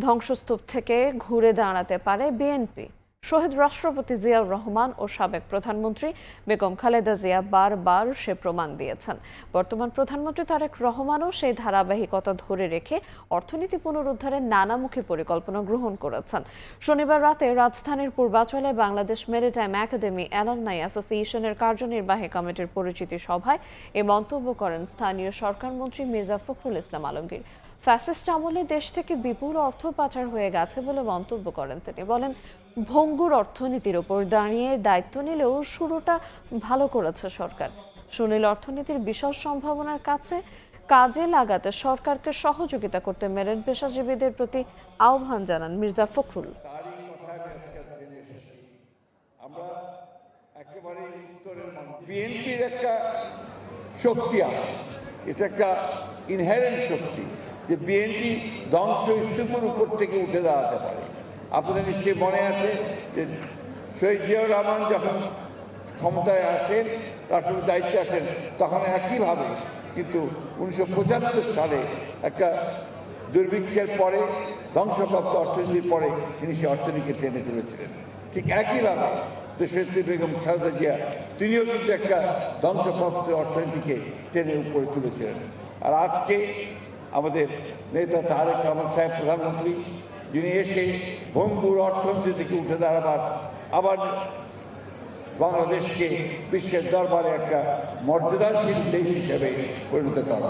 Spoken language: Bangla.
ধ্বংসস্তূপ থেকে ঘুরে দাঁড়াতে পারে বিএনপি। শহীদ রাষ্ট্রপতি জিয়াউর রহমান ও সাবেক প্রধানমন্ত্রী বেগম খালেদা জিয়া বারবার সে প্রমাণ দিয়েছেন। বর্তমান প্রধানমন্ত্রী তারেক রহমানও সেই ধারাবাহিকতা ধরে রেখে অর্থনীতি পুনরুদ্ধারের নানামুখী পরিকল্পনা গ্রহণ করেছেন। শনিবার রাতে রাজধানীর পূর্বাঞ্চলে বাংলাদেশ মেরিটাইম একাডেমি অ্যালামনাই অ্যাসোসিয়েশনের কার্যনির্বাহী কমিটির পরিচিতি সভায় এ মন্তব্য করেন স্থানীয় সরকারমন্ত্রী মির্জা ফখরুল ইসলাম আলমগীর। ফ্যাসিস্ট আমলে দেশ থেকে বিপুল অর্থ পাচার হয়ে গেছে বলে মন্তব্য করেন তিনি। বলেন, ভঙ্গুর অর্থনীতির ওপর দাঁড়িয়ে দায়িত্ব নিলেও শুরুটা ভালো করেছে সরকার। সুনীল অর্থনীতির বিশাল সম্ভাবনার কাজে লাগাতে সরকারকে সহযোগিতা করতে মেরিন পেশাজীবীদের প্রতি আহ্বান জানান মির্জা ফখরুল। বিএনপির একটা শক্তি আছে, এটা একটা ইনহেরেন্ট শক্তি যে বিএনপি ধ্বংসস্তূপের উপর থেকে উঠে দাঁড়াতে পারে। আপনাদের নিশ্চয়ই মনে আছে যে শহীদ জিয়াউর রহমান যখন ক্ষমতায় আসেন, রাষ্ট্রপতির দায়িত্বে আসেন, তখন একইভাবে কিন্তু 1975 সালে একটা দুর্ভিক্ষের পরে, ধ্বংসপ্রাপ্ত অর্থনীতির পরে তিনি সে অর্থনীতিকে টেনে তুলেছিলেন। ঠিক একইভাবে দেশনেত্রী বেগম খালেদা জিয়া তিনিও কিন্তু একটা ধ্বংসপ্রাপ্ত অর্থনীতিকে টেনে উপরে তুলেছিলেন। আর আজকে আমাদের নেতা তারেক রহমান সাহেব প্রধানমন্ত্রী, যিনি এসে ভঙ্গুর অর্থনীতি থেকে উঠে দাঁড়াবার, আবার বাংলাদেশকে বিশ্বের দরবারে একটা মর্যাদাশীল দেশ হিসেবে পরিণত করা।